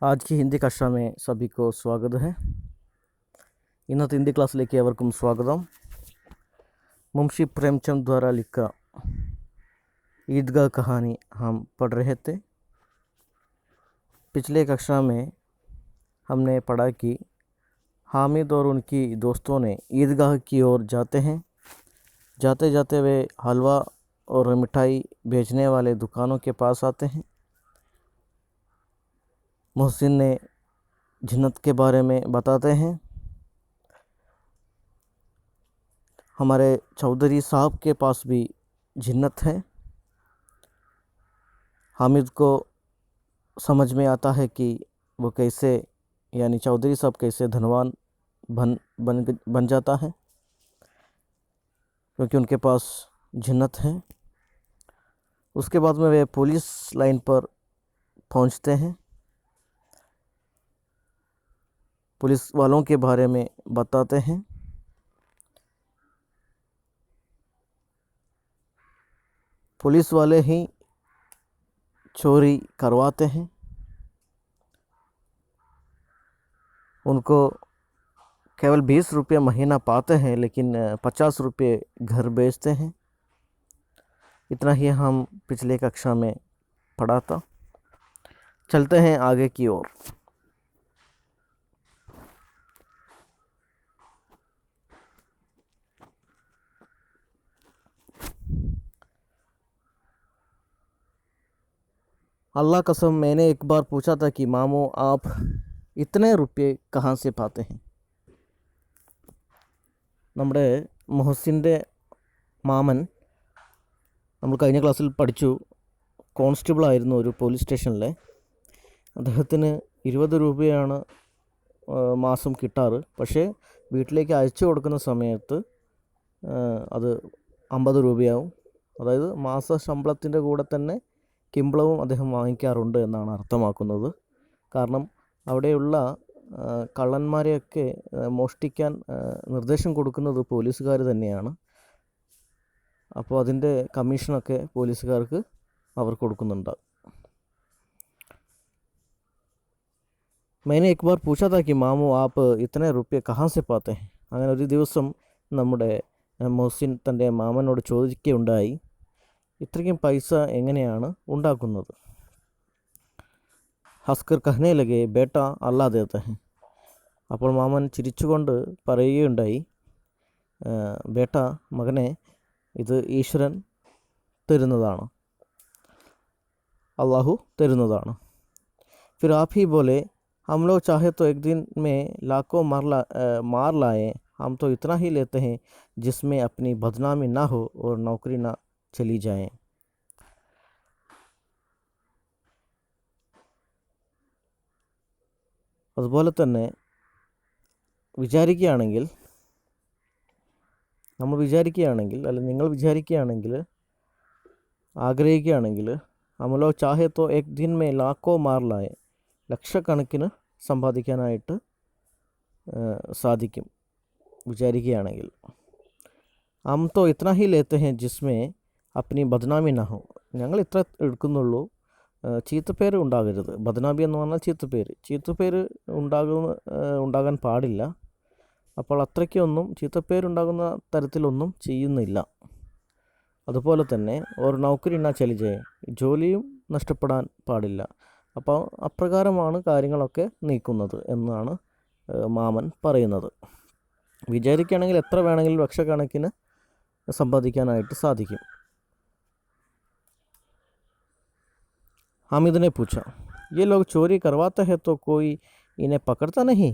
आज की हिंदी कक्षा में सभी को स्वागत है. इन्नത്തെ हिंदी क्लाസ്സിലേക്ക് ഏവർക്കും स्वागतम. मुंशी प्रेमचंद द्वारा लिखा ईदगाह कहानी हम पढ़ रहे थे. पिछले कक्षा में हमने पढ़ा कि हामिद और उनकी दोस्तों ने ईदगाह की ओर जाते हैं. जाते जाते वे हलवा और मिठाई बेचने वाले दुकानों के पास आते हैं. मोहसिन ने जिन्नत के बारे में बताते हैं. हमारे चौधरी साहब के पास भी जिन्नत है. हामिद को समझ में आता है कि वो कैसे यानी चौधरी साहब कैसे धनवान बन जाता है क्योंकि उनके पास जिन्नत है. उसके बाद में वे पुलिस लाइन पर पहुंचते हैं. पुलिस वालों के बारे में बताते हैं. पुलिस वाले ही चोरी करवाते हैं. उनको केवल 20 रुपये महीना पाते हैं लेकिन 50 रुपये घर बेचते हैं. इतना ही हम पिछले कक्षा में पढ़ा था. चलते हैं आगे की ओर. अल्लाह कसम मैंने एक बार पूछा था कि मामू आप इतने रुपये कहाँ से पाते हैं. നമ്മുടെ മുഹസിൻ്റെ മാമൻ നമ്മൾ കഴിഞ്ഞ ക്ലാസ്സിൽ പഠിച്ചു കോൺസ്റ്റബിൾ ആയിരുന്നു ഒരു പോലീസ് സ്റ്റേഷനിലെ. അദ്ദേഹത്തിന് 20 രൂപയാണ് മാസം കിട്ടാറ്. പക്ഷേ വീട്ടിലേക്ക് അയച്ചു കൊടുക്കുന്ന സമയത്ത് അത് 50 രൂപയാവും. അതായത് മാസ ശമ്പളത്തിൻ്റെ കൂടെ തന്നെ കിമ്പളവും അദ്ദേഹം വാങ്ങിക്കാറുണ്ട് എന്നാണ് അർത്ഥമാക്കുന്നത്. കാരണം അവിടെയുള്ള കള്ളന്മാരെയൊക്കെ മോഷ്ടിക്കാൻ നിർദ്ദേശം കൊടുക്കുന്നത് പോലീസുകാർ തന്നെയാണ്. അപ്പോൾ അതിൻ്റെ കമ്മീഷനൊക്കെ പോലീസുകാർക്ക് അവർ കൊടുക്കുന്നുണ്ട്. मैंने एक बार पूछा था कि मामू आप इतने रुपये कहाँ से पाते हैं. അങ്ങനെ ഒരു ദിവസം നമ്മുടെ മുഹസിൻ തൻ്റെ മാമനോട് ചോദിക്കുകയുണ്ടായി ഇത്രയ്ക്കും പൈസ എങ്ങനെയാണ് ഉണ്ടാക്കുന്നത്. ഹസ്കർ കഹ്നെ ലഗെ ബേട്ട അല്ലാ ദേത്തെ ഹെ. അപ്പോൾ മാമൻ ചിരിച്ചുകൊണ്ട് പറയുകയുണ്ടായി ബേട്ട മകനെ ഇത് ഈശ്വരൻ തരുന്നതാണ്, അള്ളാഹു തരുന്നതാണ്. फिर आप ही बोले हम लोग चाहे तो एक दिन में लाखों मार लाएं. हम तो इतना ही लेते हैं जिसमें अपनी बदनामी ना हो और नौकरी ना चली जाए. അതുപോലെ തന്നെ നമ്മൾ വിചാരിക്കുകയാണെങ്കിൽ അല്ലെങ്കിൽ നിങ്ങൾ വിചാരിക്കുകയാണെങ്കിൽ ആഗ്രഹിക്കുകയാണെങ്കിൽ നമ്മളോ ചാഹെ തോ എക് ദിൻ മേ ലാഖോ മാർ ലായെ ലക്ഷക്കണക്കിന് സമ്പാദിക്കാനായിട്ട് സാധിക്കും വിചാരിക്കുകയാണെങ്കിൽ. ഹം തോ ഇത്നാ ഹി ലേത്തെ ഹെ ജിസ്മേ അപ്നി ബദ്നാമി നാ ഹോ. ഞങ്ങൾ ഇത്ര എടുക്കുന്നുള്ളൂ, ചീത്തപ്പേര് ഉണ്ടാകരുത്. ബദ്നാമി എന്ന് പറഞ്ഞാൽ ചീത്തപ്പേര് ഉണ്ടാകാൻ പാടില്ല. അപ്പോൾ അത്രയ്ക്കൊന്നും ചീത്തപ്പേരുണ്ടാകുന്ന തരത്തിലൊന്നും ചെയ്യുന്നില്ല. അതുപോലെ തന്നെ ഒരു നൗക്കരി നാ ചലി ജായേ, ജോലിയും നഷ്ടപ്പെടാൻ പാടില്ല. അപ്പോൾ അപ്രകാരമാണ് കാര്യങ്ങളൊക്കെ നീക്കുന്നത് എന്നാണ് മാമൻ പറയുന്നത്. വിചാരിക്കുകയാണെങ്കിൽ എത്ര വേണമെങ്കിലും ലക്ഷക്കണക്കിന് സമ്പാദിക്കാനായിട്ട് സാധിക്കും. हामिद ने पूछा ये लोग चोरी करवाते हैं तो कोई इन्हें पकड़ता नहीं.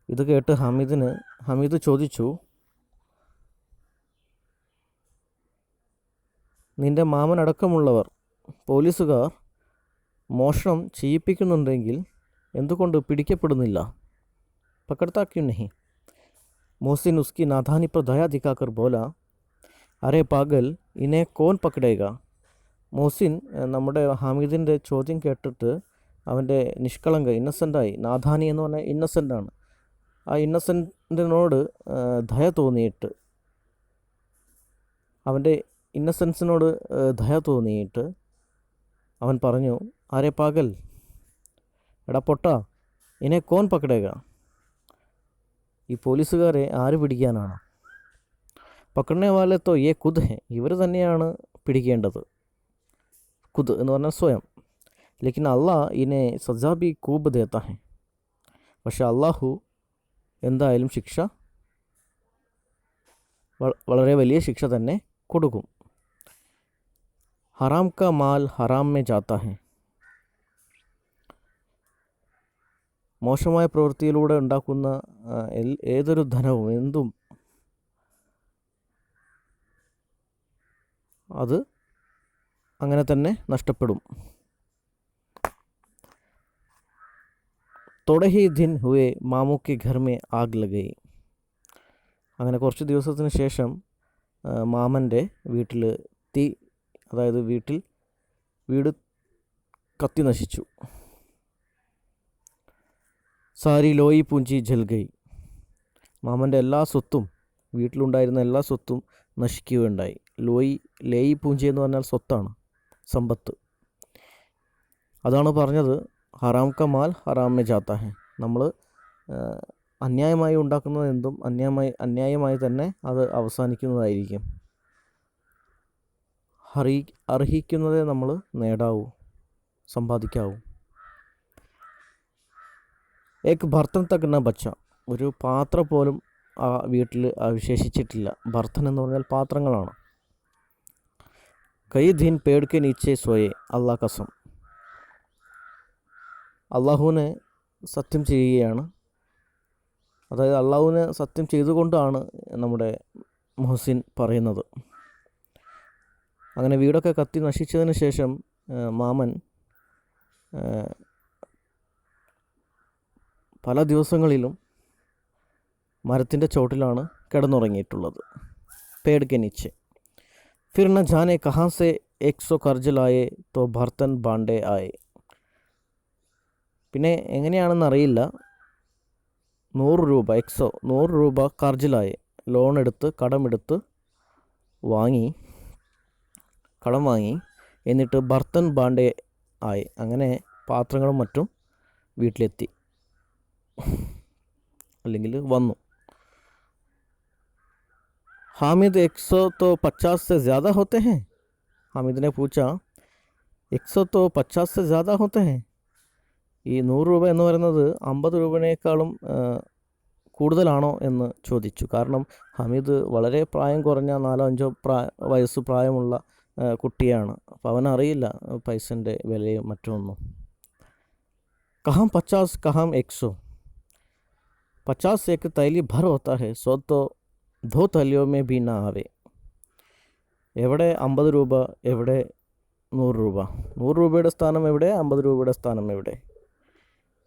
ഇത് കേട്ട് ഹമീദ് ചോദിച്ചു നിൻ്റെ മാമനടക്കമുള്ളവർ പോലീസുകാർ മോഷണം ചെയ്യിപ്പിക്കുന്നുണ്ടെങ്കിൽ എന്തുകൊണ്ട് പിടിക്കപ്പെടുന്നില്ല. पकड़ता क्यों नहीं. मोहसिन उसकी नादानी पर दया दिखाकर बोला अरे पागल इन्हें कौन पकड़ेगा. മോഹസിൻ നമ്മുടെ ഹാമിദിൻ്റെ ചോദ്യം കേട്ടിട്ട് അവൻ്റെ ഇന്നസെൻ്റായി, നാഥാനി എന്ന് പറഞ്ഞാൽ ഇന്നസെൻ്റാണ്, ആ ഇന്നസെൻറ്റിനോട് ദയ തോന്നിയിട്ട് അവൻ്റെ ഇന്നസെൻസിനോട് ദയ തോന്നിയിട്ട് അവൻ പറഞ്ഞു ആരെ പാഗൽ എടാ പൊട്ടാ, ഇനെ കോൻ പക്കടേക, ഈ പോലീസുകാരെ ആര് പിടിക്കാനാണ്? പക്കടനെ വാലെ തോ യേ ഖുദ് ഹെ, ഇവർ തന്നെയാണ് പിടിക്കേണ്ടത്. ഖുദ് എന്ന് പറഞ്ഞാൽ സ്വയം. ലേക്കിൻ അള്ളാഹ് ഇനെ സജാ ബി കൂബ് ദേത്താ ഹെ, പക്ഷെ അള്ളാഹു എന്തായാലും ശിക്ഷ, വളരെ വലിയ ശിക്ഷ തന്നെ കൊടുക്കും. ഹറാം കാ മാൽ ഹറാം മേ ജാത്താ ഹെ, മോശമായ പ്രവൃത്തിയിലൂടെ ഉണ്ടാക്കുന്ന ഏതൊരു ധനവും എന്തും അത് അങ്ങനെ തന്നെ നഷ്ടപ്പെടും. തോടെ he Din ഹുവേ മാമു K Ghar may ആഗ് ലഗയി, അങ്ങനെ കുറച്ച് ദിവസത്തിന് ശേഷം മാമൻ്റെ വീട്ടിൽ തീ, അതായത് വീട് കത്തി നശിച്ചു. സാരി ലോയി പൂഞ്ചി ജൽഗയി, മാമൻ്റെ എല്ലാ സ്വത്തും, വീട്ടിലുണ്ടായിരുന്ന എല്ലാ സ്വത്തും നശിക്കുകയുണ്ടായി. ലേയി പൂഞ്ചി എന്ന് പറഞ്ഞാൽ സ്വത്താണ്, സമ്പത്ത്. അതാണ് പറഞ്ഞത് ഹറാം ക മാൽ ഹറാം മേ ജാത്താ ഹെ. നമ്മൾ അന്യായമായി ഉണ്ടാക്കുന്നത് എന്തും അന്യായമായി തന്നെ അത് അവസാനിക്കുന്നതായിരിക്കും. അർഹിക്കുന്നതേ നമ്മൾ നേടാവൂ, സമ്പാദിക്കാവൂ. ഏക് ബർത്തൻ തക് ന ബച്ച, ഒരു പാത്രം പോലും ആ വീട്ടിൽ അവശേഷിച്ചിട്ടില്ല. ബർത്തൻ എന്ന് പറഞ്ഞാൽ പാത്രങ്ങളാണ്. കൈ ദിൻ പേട് കെ നീച്ചെ സോയെ അള്ളാഹ് കസം, അള്ളാഹുവിനെ സത്യം ചെയ്യുകയാണ്. അതായത് അള്ളാഹുവിനെ സത്യം ചെയ്തുകൊണ്ടാണ് നമ്മുടെ മുഹസിൻ പറയുന്നത്. അങ്ങനെ വീടൊക്കെ കത്തി നശിച്ചതിന് ശേഷം മാമൻ പല ദിവസങ്ങളിലും മരത്തിൻ്റെ ചോട്ടിലാണ് കിടന്നുറങ്ങിയിട്ടുള്ളത്. പേട് കെ നീച്ചെ. ഫിർ ന ജാനെ കഹാം സെ 100 കർജ് ലായേ തോ ബർത്തൻ ബാണ്ടേ ആയേ, പിന്നെ എങ്ങനെയാണെന്നറിയില്ല, 100 രൂപ 100 രൂപ കർജിലായി, ലോൺ എടുത്ത് കടം വാങ്ങി, എന്നിട്ട് ബർത്തൻ ബാണ്ടേ ആയി, അങ്ങനെ പാത്രങ്ങളും മറ്റും വീട്ടിലെത്തി, അല്ലെങ്കിൽ വന്നു. हामिद 100 तो 50 से ज़्यादा होते हैं, हामिद ने पूछा 100 तो 50 से ज़्यादा होते हैं, ഈ 100 രൂപ എന്ന് പറയുന്നത് 50 രൂപയേക്കാളും കൂടുതലാണോ എന്ന് ചോദിച്ചു. കാരണം ഹമീദ് വളരെ പ്രായം കുറഞ്ഞ 4-5 വയസ്സ് പ്രായമുള്ള കുട്ടിയാണ്. അപ്പോൾ അവനറിയില്ല പൈസൻ്റെ വിലയും മറ്റൊന്നും. കഹാം 50 കഹാം 100, 50 एक तैली भर होता है, 100 तो 2 തലിയോ മേ ബി നാ ആവേ, എവിടെ 50 രൂപ, എവിടെ 100 രൂപ, 100 രൂപയുടെ സ്ഥാനം എവിടെ, 50 രൂപയുടെ സ്ഥാനം എവിടെ?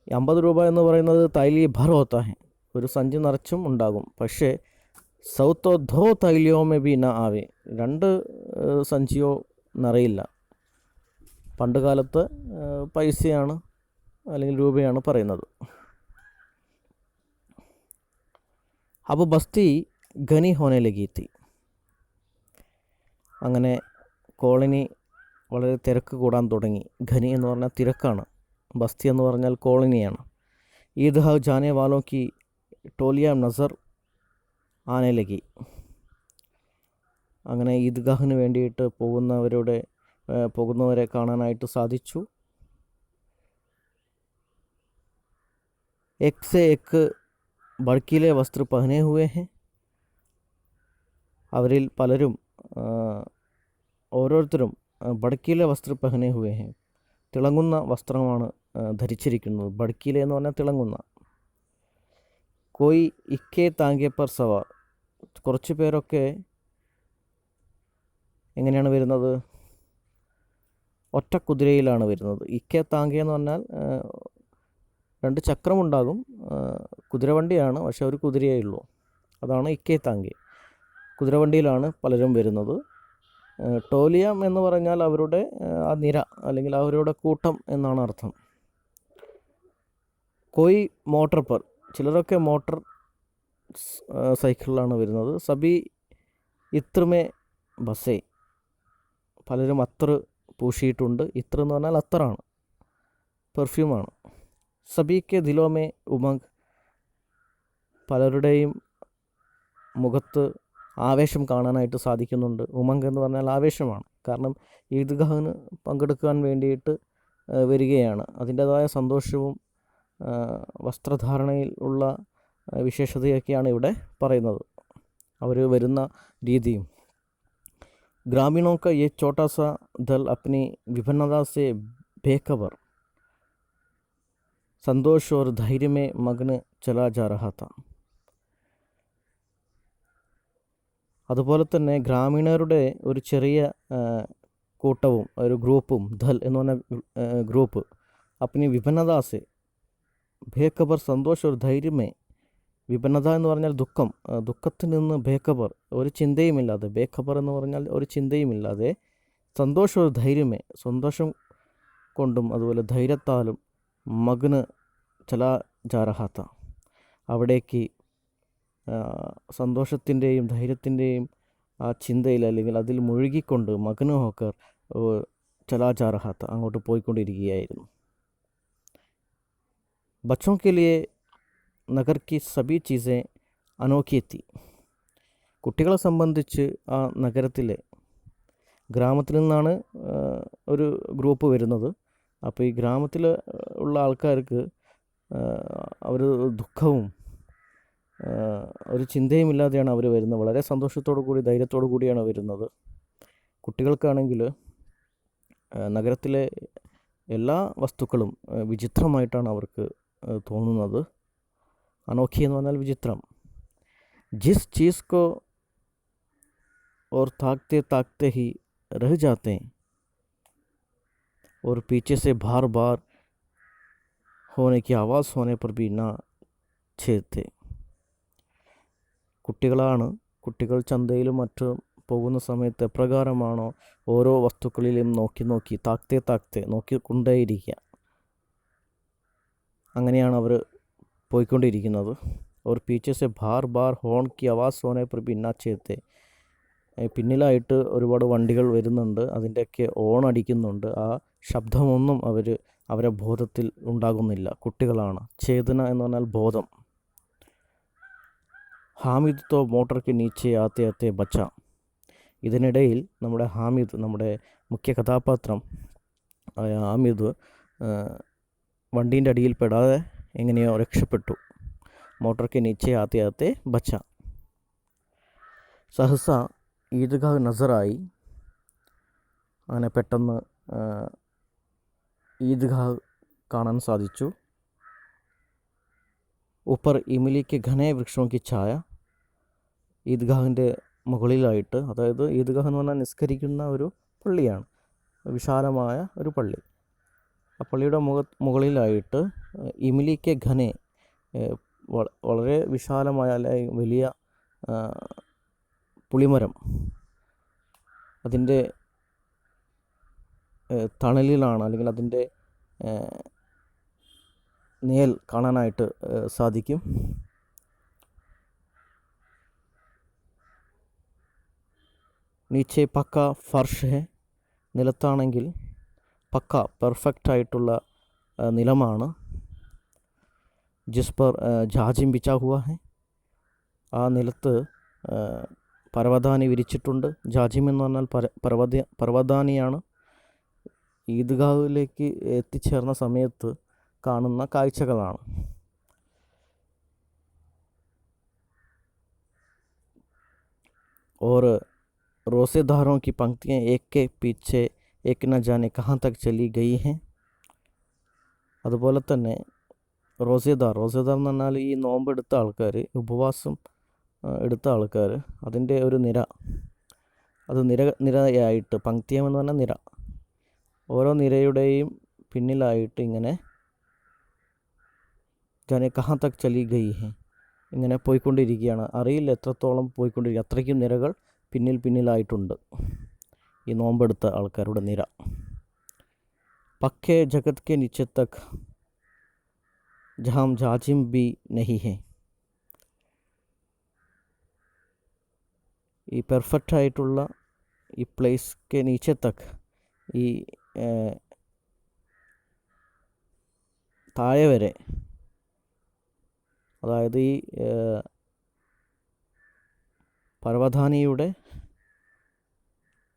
50 രൂപ എന്ന് പറയുന്നത് തൈലി ഭർ ഹോത്താ ഹെ, ഒരു സഞ്ചി നിറച്ചും ഉണ്ടാകും. പക്ഷേ 100 तो 2 തൈലിയോ മേ ബി നാ ആവേ, 2 സഞ്ചിയോ നിറയില്ല. പണ്ട് കാലത്ത് പൈസയാണ് അല്ലെങ്കിൽ രൂപയാണ് പറയുന്നത്. അബ് ബസ്തി ഘനി ഹോനെ ലഗീത്തി, അങ്ങനെ കോളനി വളരെ തിരക്ക് കൂടാൻ തുടങ്ങി. ഘനി എന്ന് പറഞ്ഞാൽ തിരക്കാണ്, ബസ്തി എന്ന് പറഞ്ഞാൽ കോളനിയാണ്. ഈദ്ഗാഹ് ജാനെ വാലോं की ടോലിയ നസർ ആനെ ലഗി, അങ്ങനെ ഈദ്ഗാഹിന് വേണ്ടിയിട്ട് പോകുന്നവരെ കാണാനായിട്ട് സാധിച്ചു. एक से एक ഭड़ക്കീലെ വസ്ത്ര പഹനെ ഹുവേ ഹെ, അവരിൽ പലരും ഓരോരുത്തരും ഭड़ക്കീലെ വസ്ത്ര പഹനെ ഹുവേ ഹെ, തിളങ്ങുന്ന വസ്ത്രമാണ് ധരിച്ചിരിക്കുന്നത്. ഭड़ക്കീലെ എന്ന് പറഞ്ഞാൽ തിളങ്ങുന്ന. കോയി ഇക്കേ താങ്കെ പർ സവാർ, കുറച്ച് പേരൊക്കെ എങ്ങനെയാണ് വരുന്നത്, ഒറ്റ കുതിരയിലാണ് വരുന്നത്. ഇക്കേ താങ്കെ എന്ന് പറഞ്ഞാൽ 2 ചക്രമുണ്ടാകും, കുതിരവണ്ടിയാണ്, പക്ഷെ ഒരു കുതിരയേ ഉള്ളൂ, അതാണ് ഇക്കേ താങ്കെ. കുതിരവണ്ടിയിലാണ് പലരും വരുന്നത്. ടോലിയം എന്ന് പറഞ്ഞാൽ അവരുടെ ആ നിര അല്ലെങ്കിൽ അവരുടെ കൂട്ടം എന്നാണ് അർത്ഥം. കോയി മോട്ടർ പർ, ചിലരൊക്കെ മോട്ടർ സൈക്കിളിലാണ് വരുന്നത്. സബി ഇത്രമേ ബസേ, പലരും അത്തർ പൂശിയിട്ടുണ്ട്. ഇത്ര എന്ന് പറഞ്ഞാൽ അത്തറാണ്, പെർഫ്യൂമാണ്. सभी के दिलों में उमंग, പലരുടെയും മുഖത്ത് ആവേശം കാണാനായിട്ട് സാധിക്കുന്നുണ്ട്. ഉമങ്ക് എന്ന് പറഞ്ഞാൽ ആവേശമാണ്. കാരണം ഈദ്ഗാഹിന് പങ്കെടുക്കാൻ വേണ്ടിയിട്ട് വരികയാണ്. അതിൻ്റേതായ സന്തോഷവും വസ്ത്രധാരണയിൽ ഉള്ള വിശേഷതയൊക്കെയാണ് ഇവിടെ പറയുന്നത്. അവർ വരുന്ന രീതിയും. ग्रामीणों का ये छोटा सा दल अपनी विभिन्नता से बेखबर संतोष और धैर्य में मग्न चला जा रहा था. അതുപോലെ തന്നെ ഗ്രാമീണരുടെ ഒരു ചെറിയ കൂട്ടവും ഒരു ഗ്രൂപ്പും, ധൽ എന്ന് പറഞ്ഞ ഗ്രൂപ്പ്, അപ്പനി വിഭിന്നതാസെ ബേഖബർ സന്തോഷ് ഒരു ധൈര്യമേ. വിഭിന്നത എന്ന് പറഞ്ഞാൽ ദുഃഖം, ദുഃഖത്തിൽ നിന്ന് ബേഖബർ, ഒരു ചിന്തയുമില്ലാതെ, ബേഖബർ എന്ന് പറഞ്ഞാൽ ഒരു ചിന്തയുമില്ലാതെ, സന്തോഷം ഒരു ധൈര്യമേ, സന്തോഷം കൊണ്ടും അതുപോലെ ധൈര്യത്താലും, മഗ്ന് ചലാ ജാരഹാത്ത, അവിടേക്ക് സന്തോഷത്തിൻ്റെയും ധൈര്യത്തിൻ്റെയും ആ ചിന്തയിൽ അല്ലെങ്കിൽ അതിൽ മുഴുകിക്കൊണ്ട് മഗ്ന ഹോക്കർ ചലാ ജാരഹാത്ത, അങ്ങോട്ട് പോയിക്കൊണ്ടിരിക്കുകയായിരുന്നു. ബച്ചോं के लिए നഗർ की सभी चीज़ें अनोखी थी. കുട്ടികളെ സംബന്ധിച്ച് ആ നഗരത്തിലെ, ഗ്രാമത്തിൽ നിന്നാണ് ഒരു ഗ്രൂപ്പ് വരുന്നത്. അപ്പോൾ ഈ ഗ്രാമത്തിൽ ഉള്ള ആൾക്കാർക്ക് അവർ ദുഃഖവും ഒരു ചിന്തയുമില്ലാതെയാണ് അവർ വരുന്നത്. വളരെ സന്തോഷത്തോടു കൂടി ധൈര്യത്തോടു കൂടിയാണ് വരുന്നത്. കുട്ടികൾക്കാണെങ്കിൽ നഗരത്തിലെ എല്ലാ വസ്തുക്കളും വിചിത്രമായിട്ടാണ് അവർക്ക് തോന്നുന്നത്. अनोखी എന്ന് പറഞ്ഞാൽ വിചിത്രം. जिस चीज़ को और ताकते ताकते ही रह जाते हैं और पीछे से बार बार होने की आवाज़ होने पर भी ना छेड़ते. കുട്ടികൾ ചന്തയിലും മറ്റും പോകുന്ന സമയത്ത് എപ്രകാരമാണോ ഓരോ വസ്തുക്കളിലും നോക്കി നോക്കി താക്തേ നോക്കിക്കൊണ്ടേയിരിക്കുക, അങ്ങനെയാണ് അവർ പോയിക്കൊണ്ടിരിക്കുന്നത്. और पीछे से बार बार हॉर्न की आवाज़ होने पर भी ना छेड़ते. പിന്നിലായിട്ട് ഒരുപാട് വണ്ടികൾ വരുന്നുണ്ട്, അതിൻ്റെയൊക്കെ ഓൺ അടിക്കുന്നുണ്ട്. ആ ശബ്ദമൊന്നും അവരെ ബോധത്തിൽ ഉണ്ടാകുന്നില്ല. കുട്ടികളാണ്. ചേതന എന്ന് പറഞ്ഞാൽ ബോധം. ഹാമിദ് തോ മോട്ടർ കെ നീച്ചെ ആത്തെ ആത്തെ ബച്ച. ഇതിനിടയിൽ നമ്മുടെ ഹാമിദ്, നമ്മുടെ മുഖ്യ കഥാപാത്രം ആയ ഹാമിദ് വണ്ടീൻ്റെ അടിയിൽ പെടാതെ എങ്ങനെയോ രക്ഷപ്പെട്ടു. മോട്ടർ കെ നീച്ചെ ആത്തെ ആത്തെ ബച്ച. സഹസ ഈദ്ഗാഹ് നസറായി. അങ്ങനെ പെട്ടെന്ന് ഈദ്ഗാഹ് കാണാൻ സാധിച്ചു. ഊപ്പർ ഇമിലിക്ക് ഘനേ വൃക്ഷോങ്കി ഛായ. ഈദ്ഗാഹിൻ്റെ മുകളിലായിട്ട്, അതായത് ഈദ്ഗാഹ് എന്ന് പറഞ്ഞാൽ നിസ്കരിക്കുന്ന ഒരു പള്ളിയാണ്, വിശാലമായ ഒരു പള്ളി. ആ പള്ളിയുടെ മുകളിലായിട്ട് ഇമിലിക്ക് ഘനെ, വളരെ വിശാലമായ അല്ലെങ്കിൽ വലിയ പുളിമരം, അതിൻ്റെ തണലിലാണ് അല്ലെങ്കിൽ അതിൻ്റെ നിഴൽ കാണാനായിട്ട് സാധിക്കും. നീച്ചെ പക്ക ഫർഷ് ഹെ. നിലത്താണെങ്കിൽ പക്ക, പെർഫെക്റ്റ് ആയിട്ടുള്ള നിലമാണ്. ജിസ് പർ ജാജിം ബിച്ചാ ഹുവാ ഹെ. ആ നിലത്ത് പരവതാനി വിരിച്ചിട്ടുണ്ട്. ജാജിം എന്ന് പറഞ്ഞാൽ പരവതാനിയാണ്. ഈദ്ഗാഹിലേക്ക് എത്തിച്ചേർന്ന സമയത്ത് കാണുന്ന കാഴ്ചകളാണ്. और रोज़ेदारों की पंक्तियाँ एक के पीछे एक न जाने कहाँ तक चली गई हैं. അതുപോലെ തന്നെ റോസേദാർ എന്ന് പറഞ്ഞാൽ ഈ നോമ്പെടുത്ത ആൾക്കാർ, ഉപവാസം എടുത്ത ആൾക്കാർ, അതിൻ്റെ ഒരു നിര, അത് നിരയായിട്ട്, പങ്ക്തിയം എന്ന് പറഞ്ഞാൽ നിര, ഓരോ നിരയുടെയും പിന്നിലായിട്ട് ഇങ്ങനെ ജാനെ കഹാ തക് ചലി ഗയി ഹെ, ഇങ്ങനെ പോയിക്കൊണ്ടിരിക്കുകയാണ്. അറിയില്ല എത്രത്തോളം പോയിക്കൊണ്ടിരിക്കുക, അത്രയ്ക്കും നിരകൾ പിന്നിലായിട്ടുണ്ട് ഈ നോമ്പെടുത്ത ആൾക്കാരുടെ നിര. പക്കേ ജഗത് കെ നിച്ചെ തക് ജഹാം ജാജിം ബി നഹി ഹെ. ഈ പെർഫെക്റ്റ് ആയിട്ടുള്ള ഈ പ്ലേസ് കെ നീച്ചെ തക്, ഈ താഴെ വരെ, അതായത് ഈ പർവ്വതാനിയുടെ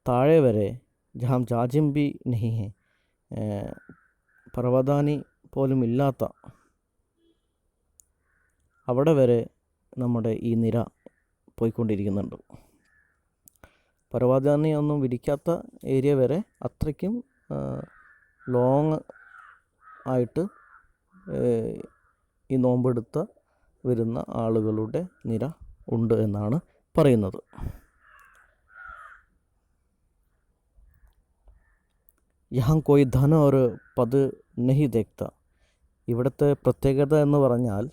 താഴെ വരെ, ജഹാം ജാജിം ബി നഹി ഹെ, പർവ്വതാനി പോലും ഇല്ലാത്ത അവിടെ വരെ നമ്മുടെ ഈ നിര പോയിക്കൊണ്ടിരിക്കുന്നുണ്ട്. പർവ്വതാനി ഒന്നും വിരിക്കാത്ത ഏരിയ വരെ അത്രയ്ക്കും ലോങ് ആയിട്ട് ഈ നോമ്പെടുത്ത വരുന്ന ആളുകളുടെ നിര ഉണ്ട് എന്നാണ് പറയുന്നത്. യഹാം കോയി ധന ഓർ പദ് നഹി ദേഖ്ത. ഇവിടുത്തെ പ്രത്യേകത എന്ന് പറഞ്ഞാൽ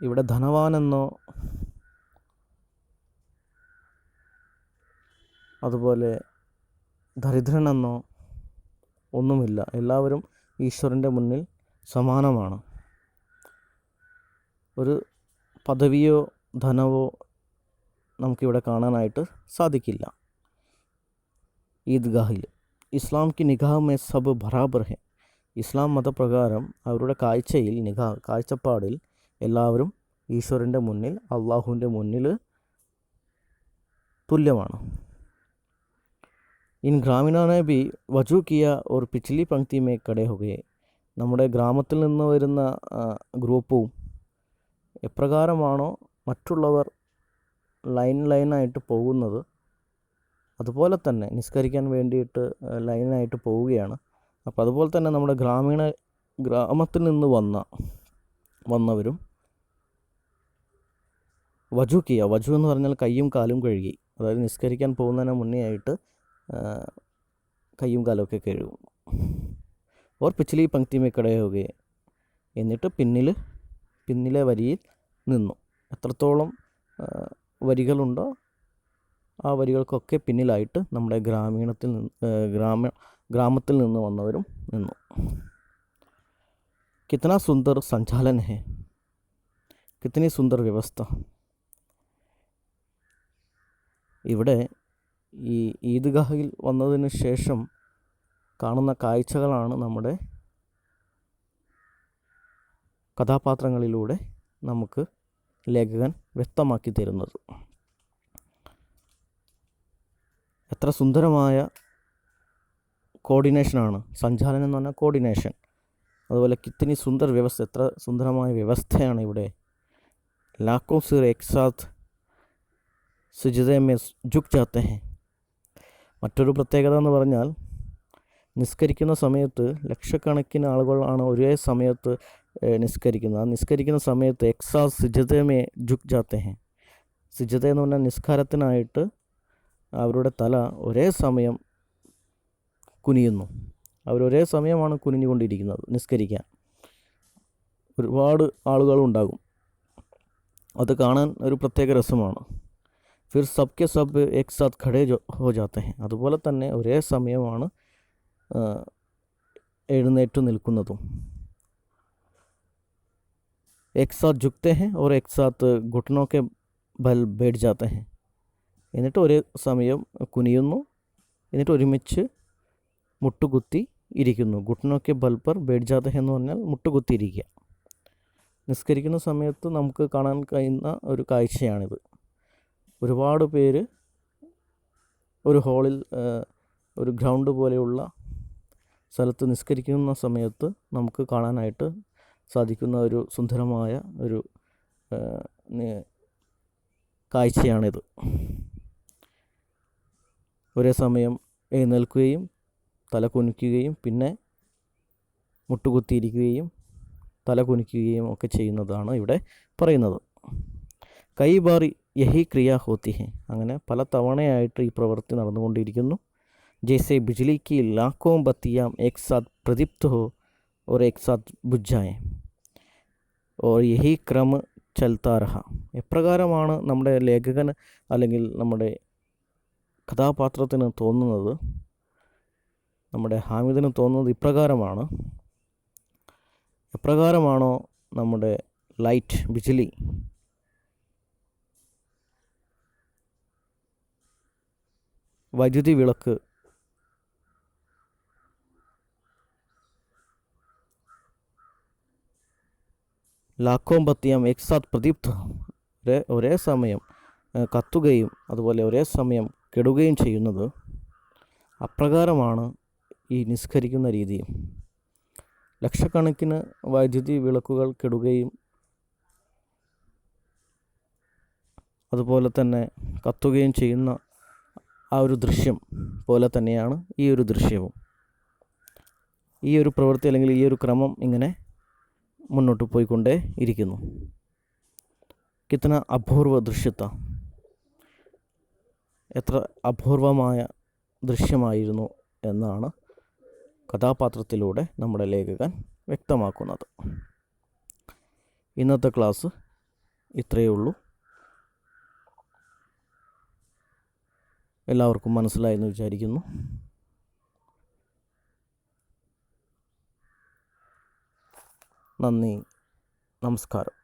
ഇവിടെ ധനവാനെന്നോ അതുപോലെ ദരിദ്രനെന്നോ ഒന്നുമില്ല. എല്ലാവരും ഈശ്വരൻ്റെ മുന്നിൽ സമാനമാണ്. ഒരു പദവിയോ ധനവോ നമുക്കിവിടെ കാണാനായിട്ട് സാധിക്കില്ല. ഈദ്ഗാഹിൽ ഇസ്ലാം കി നിഗാഹ് മേ സബ് ബറാബർ ഹെ. ഇസ്ലാം മതപ്രകാരം അവരുടെ കാഴ്ചയിൽ, കാഴ്ചപ്പാടിൽ എല്ലാവരും ഈശ്വരൻ്റെ മുന്നിൽ, അള്ളാഹുവിൻ്റെ മുന്നിൽ തുല്യമാണ്. In ഗ്രാമീണനെ B വജു Kia or പിച്ഛലി പങ്ക്തി may കടേ ഹോ ഗയെ. നമ്മുടെ ഗ്രാമത്തിൽ നിന്ന് വരുന്ന ഗ്രൂപ്പും എപ്രകാരമാണോ മറ്റുള്ളവർ ലൈനായിട്ട് പോകുന്നത്, അതുപോലെ തന്നെ നിസ്കരിക്കാൻ വേണ്ടിയിട്ട് ലൈനായിട്ട് പോവുകയാണ്. അപ്പോൾ അതുപോലെ തന്നെ നമ്മുടെ ഗ്രാമത്തിൽ നിന്ന് വന്നവരും വജു കിയ, വജു എന്ന് പറഞ്ഞാൽ കയ്യും കാലും കഴുകി, അതായത് നിസ്കരിക്കാൻ പോകുന്നതിന് മുന്നേ ആയിട്ട് കയ്യും കാലുമൊക്കെ കഴുകും. ഓർ പിച്ഛലി പങ്ക്തി മേ ഖടേ ഹോ ഗയെ. എന്നിട്ട് പിന്നിലെ വരിയിൽ നിന്നു. എത്രത്തോളം വരികളുണ്ടോ ആ വരികൾക്കൊക്കെ പിന്നിലായിട്ട് നമ്മുടെ ഗ്രാമത്തിൽ നിന്ന് വന്നവരും നിന്നു. കിത്തന സുന്ദർ സഞ്ചാലൻ ഹെ, കിത്തനി സുന്ദർ വ്യവസ്ഥ. ഇവിടെ ഈ ഈദ്ഗാഹിൽ വന്നതിന് ശേഷം കാണുന്ന കാഴ്ചകളാണ് നമ്മുടെ കഥാപാത്രങ്ങളിലൂടെ നമുക്ക് ലേഖകൻ വ്യക്തമാക്കി തരുന്നത്. എത്ര സുന്ദരമായ കോർഡിനേഷനാണ്. സഞ്ചാലനം എന്ന് പറഞ്ഞാൽ കോർഡിനേഷൻ. അതുപോലെ കിത്തനി സുന്ദർ വ്യവസ്ഥ, എത്ര സുന്ദരമായ വ്യവസ്ഥയാണ് ഇവിടെ. ലാഖോं സിർ ഏക് സാത്ത് സുജ്ദേ മേ ജുക് ജാത്തെ ഹെ. മറ്റൊരു പ്രത്യേകത എന്ന് പറഞ്ഞാൽ നിസ്കരിക്കുന്ന സമയത്ത് ലക്ഷക്കണക്കിന് ആളുകളാണ് ഒരേ സമയത്ത് നിസ്കരിക്കുന്നത്. ആ നിസ്കരിക്കുന്ന സമയത്ത് ഏക് സാത്ത് സുജ്ദേ മേ ജുക് ജാത്തെ ഹെ. സുജ്ദ എന്ന് പറഞ്ഞാൽ നിസ്കാരത്തിനായിട്ട് അവരുടെ തല ഒരേ സമയം കുനിയുന്നു. അവരൊരേ സമയമാണ് കുനിഞ്ഞുകൊണ്ടിരിക്കുന്നത് നിസ്കരിക്കാൻ. ഒരുപാട് ആളുകളുണ്ടാകും. അത് കാണാൻ ഒരു പ്രത്യേക രസമാണ്. ഫിർ സബ്കെ സബ് ഏക് സാത്ത് ഖടേ ഹോ ജാത്തെ ഹെ. അതുപോലെ തന്നെ ഒരേ സമയമാണ് എഴുന്നേറ്റു നിൽക്കുന്നതും. ഏക് സാത്ത് ജുക്തെ ഹെ ഓർ ഏക് സാത്ത് ഘുട്നോ കെ ബൽ ബൈഠ് ജാത്തെ ഹെ. എന്നിട്ട് ഒരേ സമയം കുനിയുന്നു, എന്നിട്ട് ഒരുമിച്ച് മുട്ടുകുത്തി ഇരിക്കുന്നു. ഘുട്നോ കെ ബൽ പർ ബൈഠ് ജാത്തെ ഹെ എന്ന് പറഞ്ഞാൽ മുട്ടുകുത്തിയിരിക്കുക. നിസ്കരിക്കുന്ന സമയത്ത് നമുക്ക് കാണാൻ കഴിയുന്ന ഒരു കാഴ്ചയാണിത്. ഒരുപാട് പേര് ഒരു ഹാളിൽ, ഒരു ഗ്രൗണ്ട് പോലെയുള്ള സ്ഥലത്ത് നിസ്കരിക്കുന്ന സമയത്ത് നമുക്ക് കാണാനായിട്ട് സാധിക്കുന്ന ഒരു സുന്ദരമായ ഒരു കാഴ്ചയാണിത്. ഒരേ സമയം എഴുന്നേൽക്കുകയും തല കുനിക്കുകയും പിന്നെ മുട്ടുകുത്തിയിരിക്കുകയും തല കുനിക്കുകയും ഒക്കെ ചെയ്യുന്നതാണ് ഇവിടെ പറയുന്നത്. കൈ ബാർ യഹി ക്രിയ ഹോത്തി ഹെ. അങ്ങനെ പല തവണയായിട്ട് ഈ പ്രവൃത്തി നടന്നുകൊണ്ടിരിക്കുന്നു. ജैसे बिजली की लाखों बत्तियाँ एक साथ प्रदीप्त हो और एक साथ बुझ जाएं और यही क्रम चलता रहा. എപ്രകാരമാണ് നമ്മുടെ ലേഖകൻ അല്ലെങ്കിൽ നമ്മുടെ കഥാപാത്രത്തിന് തോന്നുന്നത്, നമ്മുടെ ഹാമിദിന് തോന്നുന്നത് ഇപ്രകാരമാണ്. എപ്രകാരമാണോ നമ്മുടെ ലൈറ്റ്, ബിജ്ലി, വൈദ്യുതി വിളക്ക് ലാക്കോം ബത്തിയം एक साथ പ്രദീപ്ത ഒരേ സമയം കത്തുകയും അതുപോലെ ഒരേ സമയം കെടുകയും ചെയ്യുന്നത്, അപ്രകാരമാണ് ഈ നിസ്കരിക്കുന്ന രീതിയും. ലക്ഷക്കണക്കിന് വൈദ്യുതി വിളക്കുകൾ കെടുകയും അതുപോലെ തന്നെ കത്തുകയും ചെയ്യുന്ന ആ ഒരു ദൃശ്യം പോലെ തന്നെയാണ് ഈ ഒരു ദൃശ്യവും. ഈ ഒരു പ്രവൃത്തി അല്ലെങ്കിൽ ഈ ഒരു ക്രമം ഇങ്ങനെ മുന്നോട്ട് പോയിക്കൊണ്ടേ ഇരിക്കുന്നു. കിത്തന അപൂർവ ദൃശ്യത്ത, എത്ര അപൂർവമായ ദൃശ്യമായിരുന്നു എന്നാണ് കഥാപാത്രത്തിലൂടെ നമ്മുടെ ലേഖകൻ വ്യക്തമാക്കുന്നത്. ഇന്നത്തെ ക്ലാസ് ഇത്രയേ ഉള്ളൂ. എല്ലാവർക്കും മനസ്സിലായെന്ന് വിചാരിക്കുന്നു. നന്ദി, നമസ്കാരം.